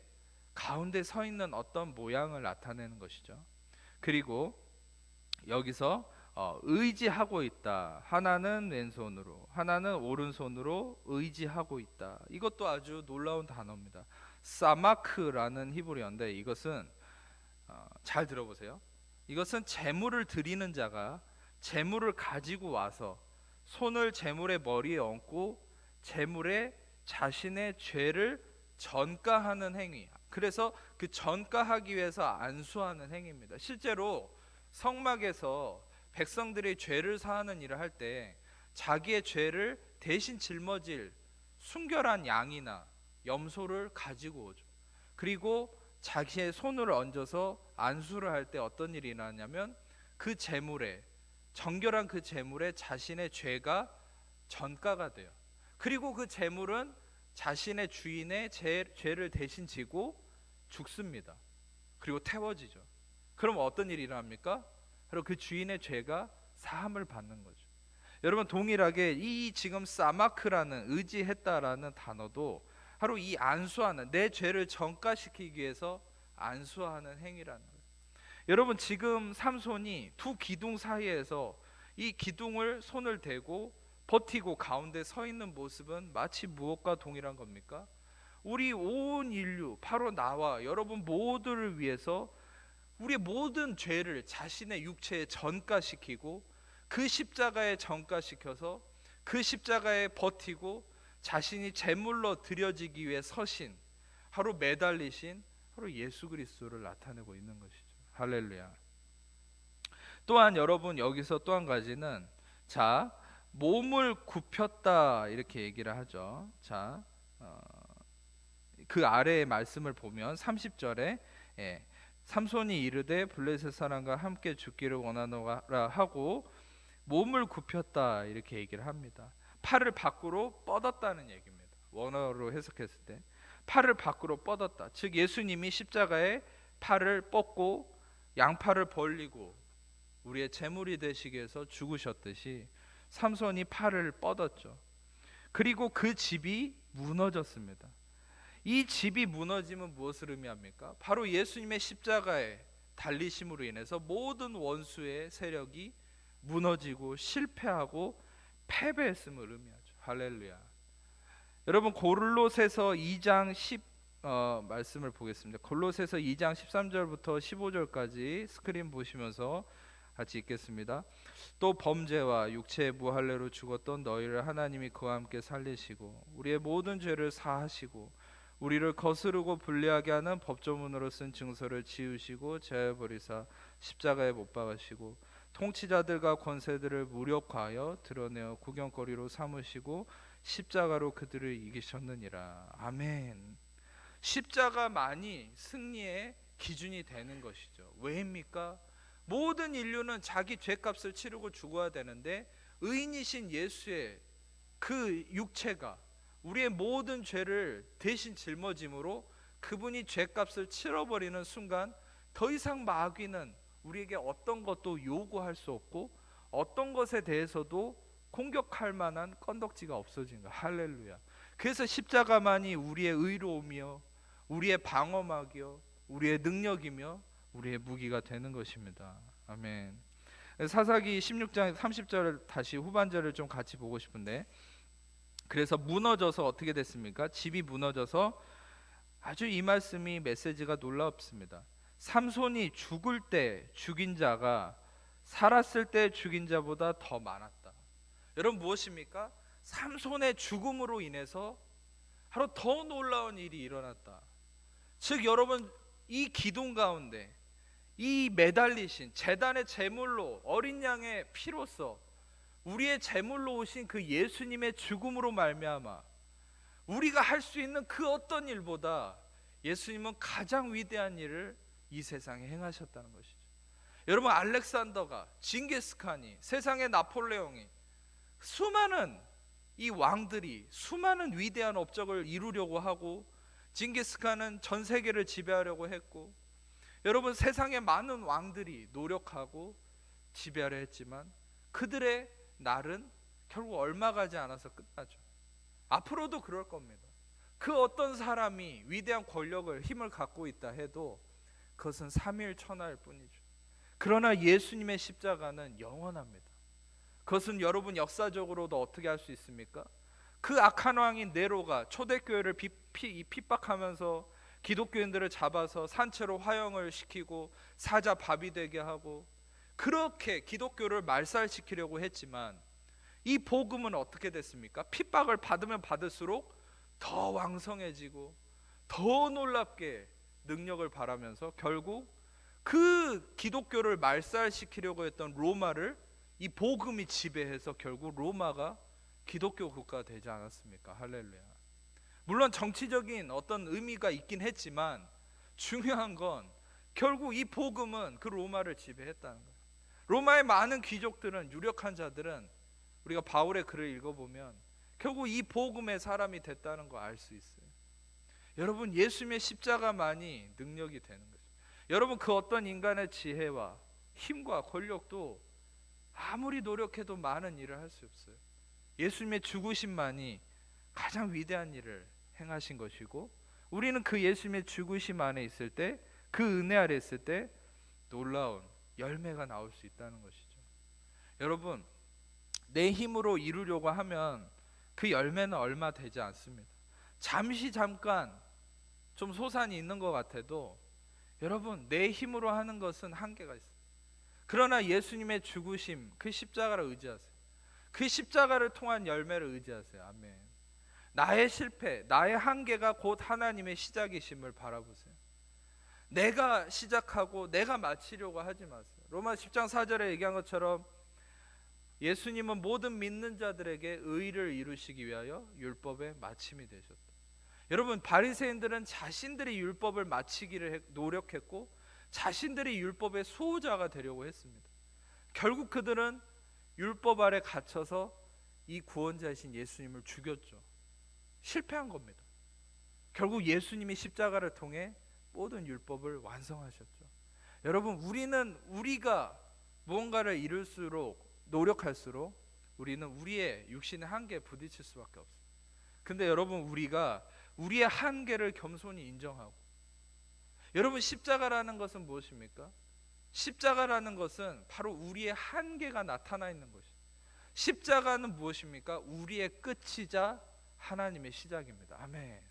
가운데 서 있는 어떤 모양을 나타내는 것이죠. 그리고 여기서 의지하고 있다. 하나는 왼손으로, 하나는 오른손으로 의지하고 있다. 이것도 아주 놀라운 단어입니다. 사마크라는 히브리어인데 이것은 잘 들어보세요. 이것은 제물을 드리는 자가 제물을 가지고 와서 손을 제물의 머리에 얹고 제물에 자신의 죄를 전가하는 행위. 그래서 그 전가하기 위해서 안수하는 행위입니다. 실제로 성막에서 백성들의 죄를 사하는 일을 할 때 자기의 죄를 대신 짊어질 순결한 양이나 염소를 가지고 오죠. 그리고 자기의 손을 얹어서 안수를 할 때 어떤 일이 일어나냐면 그 제물에, 정결한 그 제물에 자신의 죄가 전가가 돼요. 그리고 그 제물은 자신의 주인의 죄를 대신 지고 죽습니다. 그리고 태워지죠. 그럼 어떤 일이 일어납니까? 바로 그 주인의 죄가 사함을 받는 거죠. 여러분, 동일하게 이 지금 사마크라는, 의지했다라는 단어도 바로 이 안수하는, 내 죄를 전가시키기 위해서 안수하는 행위라는 거예요. 여러분, 지금 삼손이 두 기둥 사이에서 이 기둥을 손을 대고 버티고 가운데 서 있는 모습은 마치 무엇과 동일한 겁니까? 우리 온 인류, 바로 나와 여러분 모두를 위해서 우리의 모든 죄를 자신의 육체에 전가시키고 그 십자가에 전가시켜서 그 십자가에 버티고 자신이 제물로 드려지기 위해 서신, 바로 매달리신 바로 예수 그리스도를 나타내고 있는 것이죠. 할렐루야. 또한 여러분, 여기서 또 한 가지는, 자, 몸을 굽혔다 이렇게 얘기를 하죠. 자, 그 아래의 말씀을 보면 30절에 삼손이 이르되 블레셋 사람과 함께 죽기를 원하노라 하고 몸을 굽혔다 이렇게 얘기를 합니다. 팔을 밖으로 뻗었다는 얘기입니다. 원어로 해석했을 때 팔을 밖으로 뻗었다. 즉 예수님이 십자가에 팔을 뻗고 양팔을 벌리고 우리의 제물이 되시기 위해서 죽으셨듯이 삼손이 팔을 뻗었죠. 그리고 그 집이 무너졌습니다. 이 집이 무너지면 무엇을 의미합니까? 바로 예수님의 십자가에 달리심으로 인해서 모든 원수의 세력이 무너지고 실패하고 패배했음을 의미하죠. 할렐루야. 여러분, 고르로새서 2장 10 말씀을 보겠습니다. 골로새서 2장 13절부터 15절까지 스크린 보시면서 같이 읽겠습니다. 또 범죄와 육체의 무할례로 죽었던 너희를 하나님이 그와 함께 살리시고 우리의 모든 죄를 사하시고 우리를 거스르고 불리하게 하는 법조문으로 쓴 증서를 지우시고 제어버리사 십자가에 못 박으시고 통치자들과 권세들을 무력화하여 드러내어 구경거리로 삼으시고 십자가로 그들을 이기셨느니라. 아멘. 십자가만이 승리의 기준이 되는 것이죠. 왜입니까? 모든 인류는 자기 죄값을 치르고 죽어야 되는데 의인이신 예수의 그 육체가 우리의 모든 죄를 대신 짊어짐으로 그분이 죄값을 치러버리는 순간 더 이상 마귀는 우리에게 어떤 것도 요구할 수 없고 어떤 것에 대해서도 공격할 만한 건덕지가 없어진 거야. 할렐루야. 그래서 십자가만이 우리의 의로움이요 우리의 방어막이요 우리의 능력이며 우리의 무기가 되는 것입니다. 아멘. 사사기 16장 30절 다시 후반절을 좀 같이 보고 싶은데, 그래서 무너져서 어떻게 됐습니까? 집이 무너져서 아주 이 말씀이 메시지가 놀랍습니다. 삼손이 죽을 때 죽인 자가 살았을 때 죽인 자보다 더 많았다. 여러분, 무엇입니까? 삼손의 죽음으로 인해서 바로 더 놀라운 일이 일어났다. 즉 여러분, 이 기둥 가운데 이 매달리신 제단의 제물로 어린 양의 피로써 우리의 제물로 오신 그 예수님의 죽음으로 말미암아 우리가 할 수 있는 그 어떤 일보다 예수님은 가장 위대한 일을 이 세상에 행하셨다는 것이죠. 여러분, 알렉산더가, 징기스칸이, 세상의 나폴레옹이, 수많은 이 왕들이 수많은 위대한 업적을 이루려고 하고, 징기스칸은 전 세계를 지배하려고 했고, 여러분, 세상의 많은 왕들이 노력하고 지배하려 했지만 그들의 날은 결국 얼마 가지 않아서 끝나죠. 앞으로도 그럴 겁니다. 그 어떤 사람이 위대한 권력을 힘을 갖고 있다 해도 그것은 삼일천하일 뿐이죠. 그러나 예수님의 십자가는 영원합니다. 그것은 여러분 역사적으로도 어떻게 할 수 있습니까? 그 악한 왕인 네로가 초대교회를 핍박하면서 기독교인들을 잡아서 산채로 화형을 시키고 사자 밥이 되게 하고 그렇게 기독교를 말살시키려고 했지만 이 복음은 어떻게 됐습니까? 핍박을 받으면 받을수록 더 왕성해지고 더 놀랍게 능력을 발하면서 결국 그 기독교를 말살시키려고 했던 로마를 이 복음이 지배해서 결국 로마가 기독교 국가가 되지 않았습니까? 할렐루야. 물론 정치적인 어떤 의미가 있긴 했지만 중요한 건 결국 이 복음은 그 로마를 지배했다는 거예요. 로마의 많은 귀족들은, 유력한 자들은 우리가 바울의 글을 읽어보면 결국 이 복음의 사람이 됐다는 거 알 수 있어요. 여러분, 예수님의 십자가만이 능력이 되는 거죠. 여러분, 그 어떤 인간의 지혜와 힘과 권력도 아무리 노력해도 많은 일을 할 수 없어요. 예수님의 죽으심만이 가장 위대한 일을 행하신 것이고, 우리는 그 예수님의 죽으심 안에 있을 때, 그 은혜 아래 있을 때 놀라운 열매가 나올 수 있다는 것이죠. 여러분, 내 힘으로 이루려고 하면 그 열매는 얼마 되지 않습니다. 잠깐 좀 소산이 있는 것 같아도 여러분, 내 힘으로 하는 것은 한계가 있어요. 그러나 예수님의 죽으심, 그 십자가를 의지하세요. 그 십자가를 통한 열매를 의지하세요. 아멘. 나의 실패, 나의 한계가 곧 하나님의 시작이심을 바라보세요. 내가 시작하고 내가 마치려고 하지 마세요. 로마 10장 4절에 얘기한 것처럼 예수님은 모든 믿는 자들에게 의를 이루시기 위하여 율법의 마침이 되셨다. 여러분, 바리새인들은 자신들이 율법을 마치기를 노력했고 자신들이 율법의 수호자가 되려고 했습니다. 결국 그들은 율법 아래 갇혀서 이 구원자이신 예수님을 죽였죠. 실패한 겁니다. 결국 예수님이 십자가를 통해 모든 율법을 완성하셨죠. 여러분, 우리가 무언가를 이룰수록 노력할수록 우리는 우리의 육신의 한계에 부딪힐 수밖에 없어요. 근데 여러분, 우리가 우리의 한계를 겸손히 인정하고, 여러분, 십자가라는 것은 무엇입니까? 십자가라는 것은 바로 우리의 한계가 나타나 있는 것이죠. 십자가는 무엇입니까? 우리의 끝이자 하나님의 시작입니다. 아멘.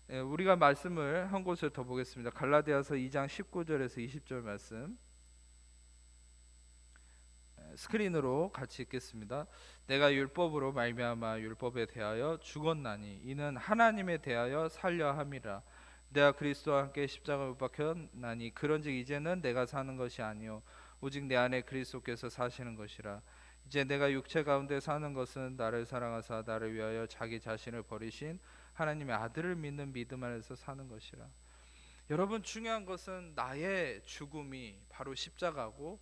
우리가 말씀을 한 곳을 더 보겠습니다. 갈라디아서 2장 19절에서 20절 말씀 스크린으로 같이 읽겠습니다. 내가 율법으로 말미암아 율법에 대하여 죽었나니 이는 하나님에 대하여 살려 함이라. 내가 그리스도와 함께 십자가에 못 박혔나니 그런즉 이제는 내가 사는 것이 아니요 오직 내 안에 그리스도께서 사시는 것이라. 이제 내가 육체 가운데 사는 것은 나를 사랑하사 나를 위하여 자기 자신을 버리신 하나님의 아들을 믿는 믿음 안에서 사는 것이라. 여러분, 중요한 것은 나의 죽음이 바로 십자가고,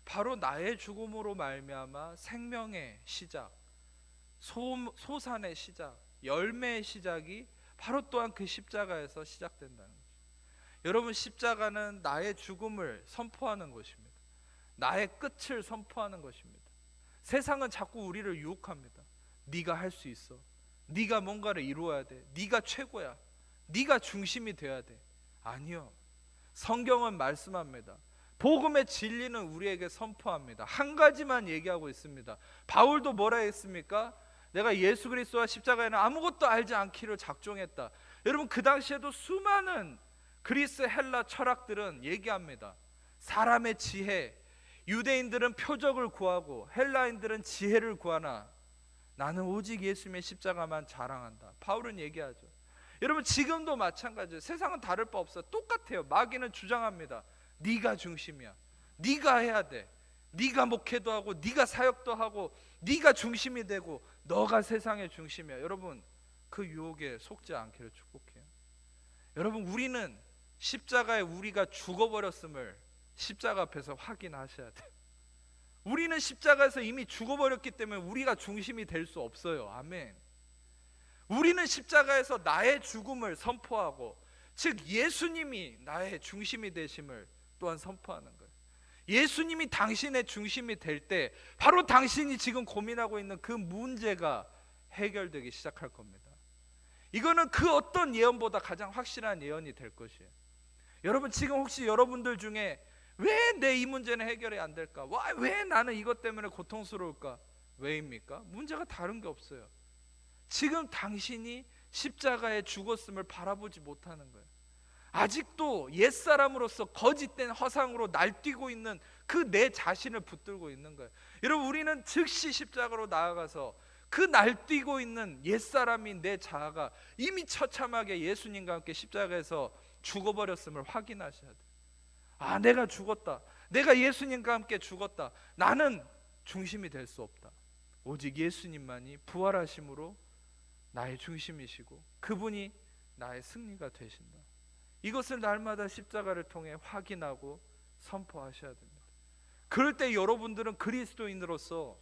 바로 나의 죽음으로 말미암아 생명의 시작, 소산의 시작, 열매의 시작이 바로 또한 그 십자가에서 시작된다는 거죠. 여러분, 십자가는 나의 죽음을 선포하는 것입니다. 나의 끝을 선포하는 것입니다. 세상은 자꾸 우리를 유혹합니다. 네가 할 수 있어. 네가 뭔가를 이루어야 돼. 네가 최고야. 네가 중심이 돼야 돼. 아니요. 성경은 말씀합니다. 복음의 진리는 우리에게 선포합니다. 한 가지만 얘기하고 있습니다. 바울도 뭐라 했습니까? 내가 예수 그리스도와 십자가에는 아무것도 알지 않기를 작정했다. 여러분, 그 당시에도 수많은 그리스 헬라 철학들은 얘기합니다. 사람의 지혜, 유대인들은 표적을 구하고 헬라인들은 지혜를 구하나 나는 오직 예수님의 십자가만 자랑한다. 바울은 얘기하죠. 여러분, 지금도 마찬가지예요. 세상은 다를 바 없어요. 똑같아요. 마귀는 주장합니다. 네가 중심이야. 네가 해야 돼. 네가 목회도 하고 네가 사역도 하고 네가 중심이 되고 너가 세상의 중심이야. 여러분, 그 유혹에 속지 않기를 축복해요. 여러분, 우리는 십자가에 우리가 죽어버렸음을 십자가 앞에서 확인하셔야 돼요. 우리는 십자가에서 이미 죽어버렸기 때문에 우리가 중심이 될 수 없어요. 아멘. 우리는 십자가에서 나의 죽음을 선포하고, 즉 예수님이 나의 중심이 되심을 또한 선포하는 거예요. 예수님이 당신의 중심이 될 때 바로 당신이 지금 고민하고 있는 그 문제가 해결되기 시작할 겁니다. 이거는 그 어떤 예언보다 가장 확실한 예언이 될 것이에요. 여러분, 지금 혹시 여러분들 중에 왜 내 이 문제는 해결이 안 될까? 왜 나는 이것 때문에 고통스러울까? 왜입니까? 문제가 다른 게 없어요. 지금 당신이 십자가에 죽었음을 바라보지 못하는 거예요. 아직도 옛사람으로서 거짓된 허상으로 날뛰고 있는 그 내 자신을 붙들고 있는 거예요. 여러분, 우리는 즉시 십자가로 나아가서 그 날뛰고 있는 옛사람인 내 자아가 이미 처참하게 예수님과 함께 십자가에서 죽어버렸음을 확인하셔야 돼요. 아, 내가 죽었다. 내가 예수님과 함께 죽었다. 나는 중심이 될 수 없다. 오직 예수님만이 부활하심으로 나의 중심이시고 그분이 나의 승리가 되신다. 이것을 날마다 십자가를 통해 확인하고 선포하셔야 됩니다. 그럴 때 여러분들은 그리스도인으로서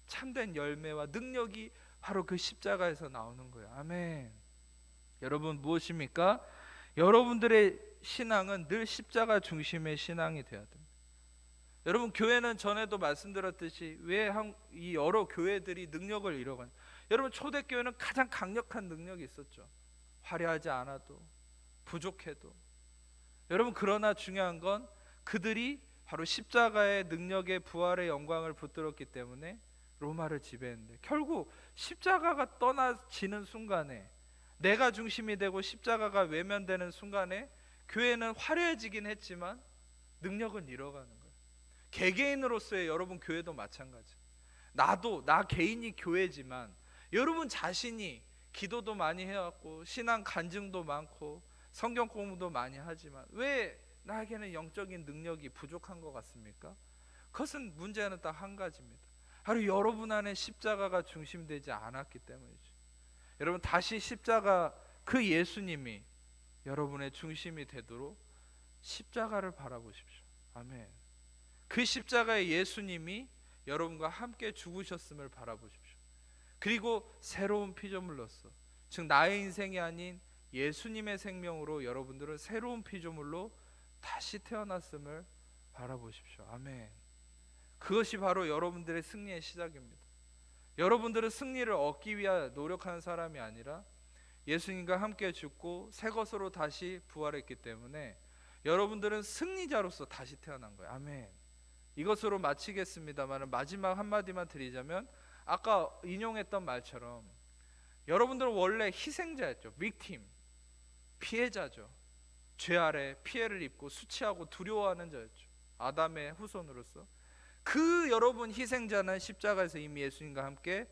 참된 열매와 능력이 바로 그 십자가에서 나오는 거예요. 아멘. 여러분, 무엇입니까? 여러분들의 신앙은 늘 십자가 중심의 신앙이 되어야 됩니다. 여러분, 교회는 전에도 말씀드렸듯이 왜 이 여러 교회들이 능력을 잃어가냐? 여러분, 초대교회는 가장 강력한 능력이 있었죠. 화려하지 않아도, 부족해도. 여러분, 그러나 중요한 건 그들이 바로 십자가의 능력의 부활의 영광을 붙들었기 때문에 로마를 지배했는데, 결국 십자가가 떠나지는 순간에, 내가 중심이 되고 십자가가 외면되는 순간에 교회는 화려해지긴 했지만 능력은 잃어가는 거예요. 개개인으로서의 여러분 교회도 마찬가지. 나 개인이 교회지만 여러분 자신이 기도도 많이 해왔고 신앙 간증도 많고 성경 공부도 많이 하지만 왜 나에게는 영적인 능력이 부족한 것 같습니까? 그것은 문제는 딱 한 가지입니다. 바로 여러분 안에 십자가가 중심되지 않았기 때문이죠. 여러분, 다시 십자가, 그 예수님이 여러분의 중심이 되도록 십자가를 바라보십시오. 아멘. 그 십자가의 예수님이 여러분과 함께 죽으셨음을 바라보십시오. 그리고 새로운 피조물로서, 즉 나의 인생이 아닌 예수님의 생명으로 여러분들은 새로운 피조물로 다시 태어났음을 바라보십시오. 아멘. 그것이 바로 여러분들의 승리의 시작입니다. 여러분들은 승리를 얻기 위해 노력하는 사람이 아니라 예수님과 함께 죽고 새 것으로 다시 부활했기 때문에 여러분들은 승리자로서 다시 태어난 거예요. 아멘. 이것으로 마치겠습니다만 마지막 한마디만 드리자면, 아까 인용했던 말처럼 여러분들은 원래 희생자였죠. 빅팀, 피해자죠. 죄 아래 피해를 입고 수치하고 두려워하는 자였죠. 아담의 후손으로서 그 여러분 희생자는 십자가에서 이미 예수님과 함께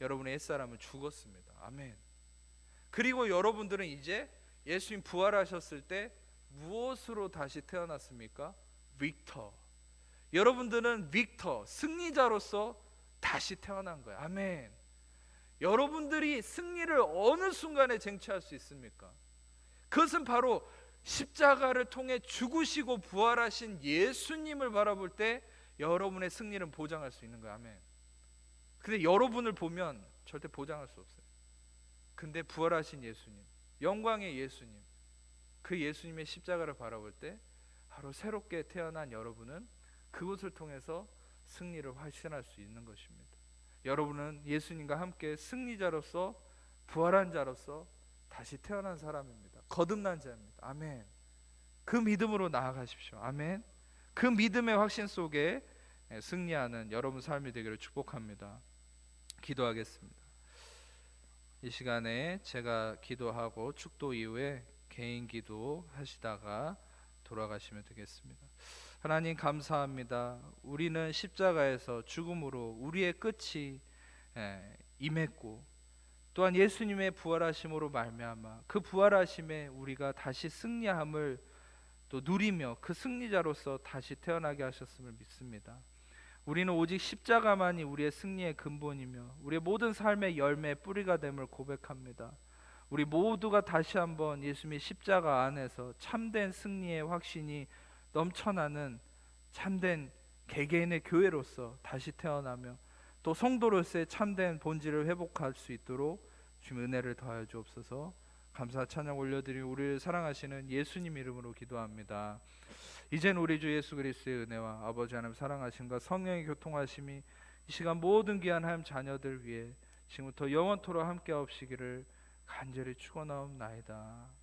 여러분의 옛사람은 죽었습니다. 아멘. 그리고 여러분들은 이제 예수님 부활하셨을 때 무엇으로 다시 태어났습니까? 빅터. 여러분들은 빅터, 승리자로서 다시 태어난 거예요. 아멘. 여러분들이 승리를 어느 순간에 쟁취할 수 있습니까? 그것은 바로 십자가를 통해 죽으시고 부활하신 예수님을 바라볼 때 여러분의 승리는 보장할 수 있는 거예요. 아멘. 근데 여러분을 보면 절대 보장할 수 없어요. 근데 부활하신 예수님, 영광의 예수님, 그 예수님의 십자가를 바라볼 때 바로 새롭게 태어난 여러분은 그것을 통해서 승리를 확신할 수 있는 것입니다. 여러분은 예수님과 함께 승리자로서, 부활한 자로서 다시 태어난 사람입니다. 거듭난 자입니다. 아멘. 그 믿음으로 나아가십시오. 아멘. 그 믿음의 확신 속에 승리하는 여러분 삶이 되기를 축복합니다. 기도하겠습니다. 이 시간에 제가 기도하고 축도 이후에 개인 기도 하시다가 돌아가시면 되겠습니다. 하나님, 감사합니다. 우리는 십자가에서 죽음으로 우리의 끝이 임했고, 또한 예수님의 부활하심으로 말미암아 그 부활하심에 우리가 다시 승리함을 또 누리며 그 승리자로서 다시 태어나게 하셨음을 믿습니다. 우리는 오직 십자가만이 우리의 승리의 근본이며 우리의 모든 삶의 열매 뿌리가 됨을 고백합니다. 우리 모두가 다시 한번 예수님의 십자가 안에서 참된 승리의 확신이 넘쳐나는 참된 개개인의 교회로서 다시 태어나며 또 성도로서의 참된 본질을 회복할 수 있도록 주님 은혜를 더하여 주옵소서. 감사 찬양 올려드리며 우리를 사랑하시는 예수님 이름으로 기도합니다. 이젠 우리 주 예수 그리스도의 은혜와 아버지 하나님 사랑하심과 성령의 교통하심이 이 시간 모든 귀한 하나님 자녀들 위해 지금부터 영원토록 함께 하옵시기를 간절히 축원하옵나이다.